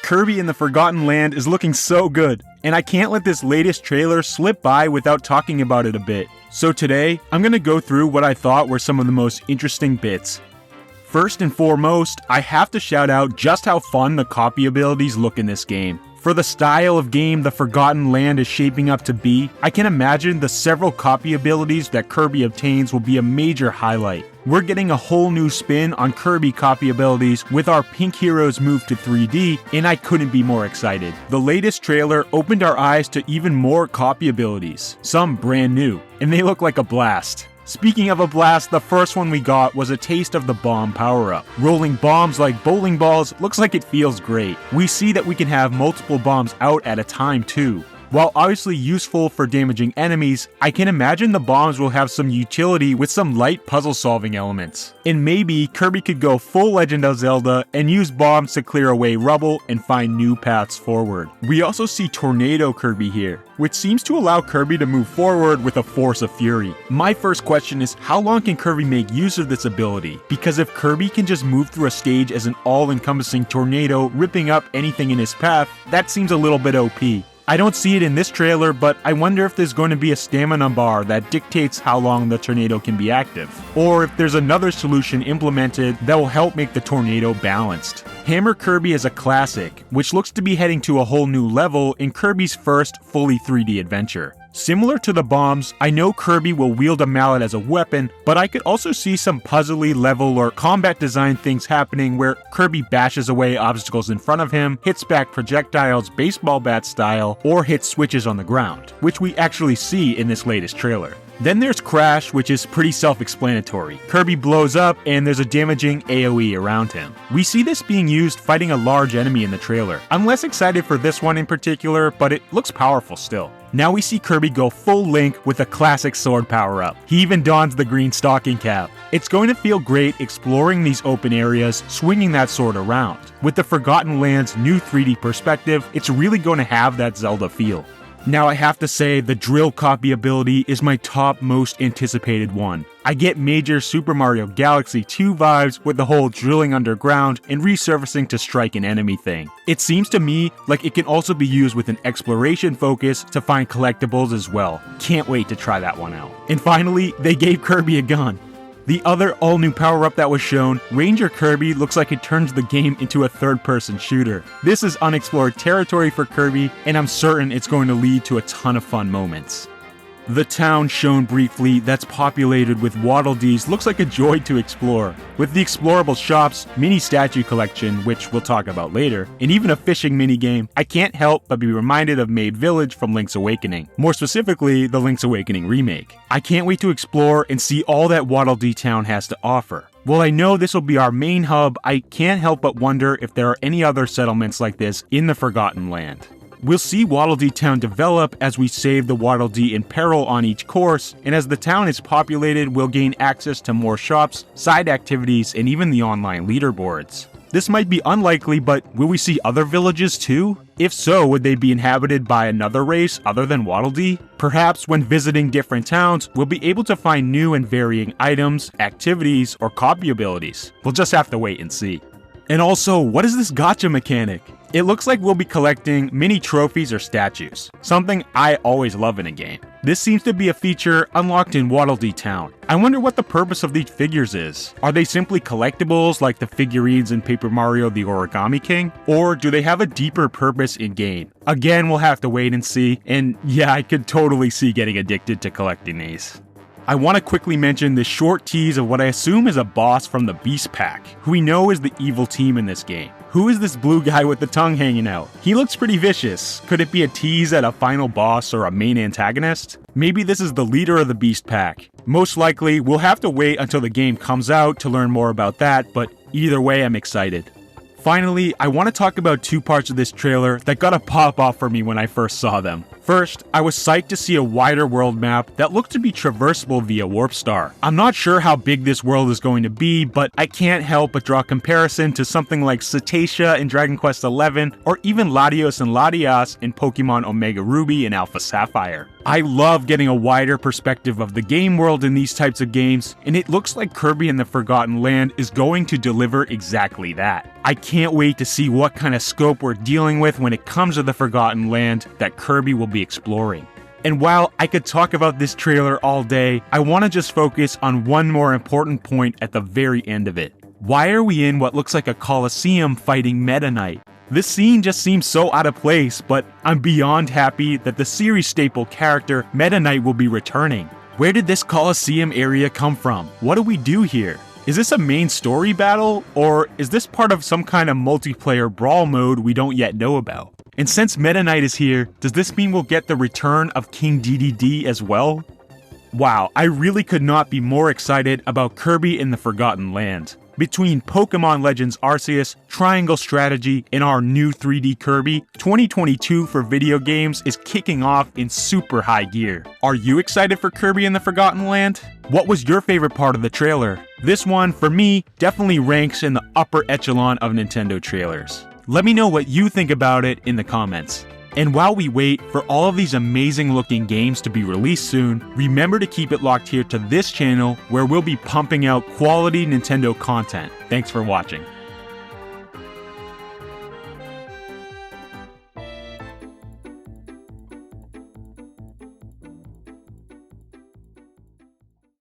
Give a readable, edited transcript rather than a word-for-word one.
Kirby in the Forgotten Land is looking so good, and I can't let this latest trailer slip by without talking about it a bit. So today, I'm going to go through what I thought were some of the most interesting bits. First and foremost, I have to shout out just how fun the copy abilities look in this game. For the style of game the Forgotten Land is shaping up to be, I can imagine the several copy abilities that Kirby obtains will be a major highlight. We're getting a whole new spin on Kirby copy abilities with our Pink Heroes move to 3D, and I couldn't be more excited. The latest trailer opened our eyes to even more copy abilities, some brand new, and they look like a blast. Speaking of a blast, the first one we got was a taste of the bomb power-up. Rolling bombs like bowling balls looks like it feels great. We see that we can have multiple bombs out at a time too. While obviously useful for damaging enemies, I can imagine the bombs will have some utility with some light puzzle-solving elements. And maybe Kirby could go full Legend of Zelda and use bombs to clear away rubble and find new paths forward. We also see Tornado Kirby here, which seems to allow Kirby to move forward with a force of fury. My first question is, how long can Kirby make use of this ability? Because if Kirby can just move through a stage as an all-encompassing tornado, ripping up anything in his path, that seems a little bit OP. I don't see it in this trailer, but I wonder if there's going to be a stamina bar that dictates how long the tornado can be active, or if there's another solution implemented that will help make the tornado balanced. Hammer Kirby is a classic, which looks to be heading to a whole new level in Kirby's first fully 3D adventure. Similar to the bombs, I know Kirby will wield a mallet as a weapon, but I could also see some puzzly level or combat design things happening where Kirby bashes away obstacles in front of him, hits back projectiles baseball bat style, or hits switches on the ground, which we actually see in this latest trailer. Then there's Crash, which is pretty self-explanatory. Kirby blows up and there's a damaging AoE around him. We see this being used fighting a large enemy in the trailer. I'm less excited for this one in particular, but it looks powerful still. Now we see Kirby go full Link with a classic sword power-up. He even dons the green stocking cap. It's going to feel great exploring these open areas, swinging that sword around. With the Forgotten Land's new 3D perspective, it's really going to have that Zelda feel. Now I have to say the drill copy ability is my top most anticipated one. I get major Super Mario Galaxy 2 vibes with the whole drilling underground and resurfacing to strike an enemy thing. It seems to me like it can also be used with an exploration focus to find collectibles as well. Can't wait to try that one out. And finally, they gave Kirby a gun. The other all-new power-up that was shown, Ranger Kirby, looks like it turns the game into a third-person shooter. This is unexplored territory for Kirby, and I'm certain it's going to lead to a ton of fun moments. The town shown briefly that's populated with Waddle Dees looks like a joy to explore. With the explorable shops, mini statue collection, which we'll talk about later, and even a fishing minigame, I can't help but be reminded of Maid Village from Link's Awakening. More specifically, the Link's Awakening remake. I can't wait to explore and see all that Waddle Dee Town has to offer. While I know this will be our main hub, I can't help but wonder if there are any other settlements like this in the Forgotten Land. We'll see Waddle Dee Town develop as we save the Waddle Dee in peril on each course, and as the town is populated, we'll gain access to more shops, side activities, and even the online leaderboards. This might be unlikely, but will we see other villages too? If so, would they be inhabited by another race other than Waddle Dee? Perhaps when visiting different towns, we'll be able to find new and varying items, activities, or copy abilities. We'll just have to wait and see. And also, what is this gacha mechanic? It looks like we'll be collecting mini trophies or statues, something I always love in a game. This seems to be a feature unlocked in Waddle Dee Town. I wonder what the purpose of these figures is. Are they simply collectibles like the figurines in Paper Mario the Origami King? Or do they have a deeper purpose in-game? Again, we'll have to wait and see, and yeah, I could totally see getting addicted to collecting these. I want to quickly mention this short tease of what I assume is a boss from the Beast Pack, who we know is the evil team in this game. Who is this blue guy with the tongue hanging out? He looks pretty vicious. Could it be a tease at a final boss or a main antagonist? Maybe this is the leader of the Beast Pack. Most likely, we'll have to wait until the game comes out to learn more about that, but either way, I'm excited. Finally, I want to talk about two parts of this trailer that got a pop off for me when I first saw them. First, I was psyched to see a wider world map that looked to be traversable via Warp Star. I'm not sure how big this world is going to be, but I can't help but draw a comparison to something like Cetacea in Dragon Quest XI, or even Latios and Latias in Pokemon Omega Ruby and Alpha Sapphire. I love getting a wider perspective of the game world in these types of games, and it looks like Kirby and the Forgotten Land is going to deliver exactly that. I can't wait to see what kind of scope we're dealing with when it comes to the Forgotten Land that Kirby will be exploring. And while I could talk about this trailer all day, I want to just focus on one more important point at the very end of it. Why are we in what looks like a Colosseum fighting Meta Knight? This scene just seems so out of place, but I'm beyond happy that the series staple character Meta Knight will be returning. Where did this Colosseum area come from? What do we do here? Is this a main story battle, or is this part of some kind of multiplayer brawl mode we don't yet know about? And since Meta Knight is here, does this mean we'll get the return of King DDD as well? Wow, I really could not be more excited about Kirby in the Forgotten Land. Between Pokemon Legends Arceus, Triangle Strategy, and our new 3D Kirby, 2022 for video games is kicking off in super high gear. Are you excited for Kirby in the Forgotten Land? What was your favorite part of the trailer? This one, for me, definitely ranks in the upper echelon of Nintendo trailers. Let me know what you think about it in the comments. And while we wait for all of these amazing looking games to be released soon, remember to keep it locked here to this channel where we'll be pumping out quality Nintendo content. Thanks for watching.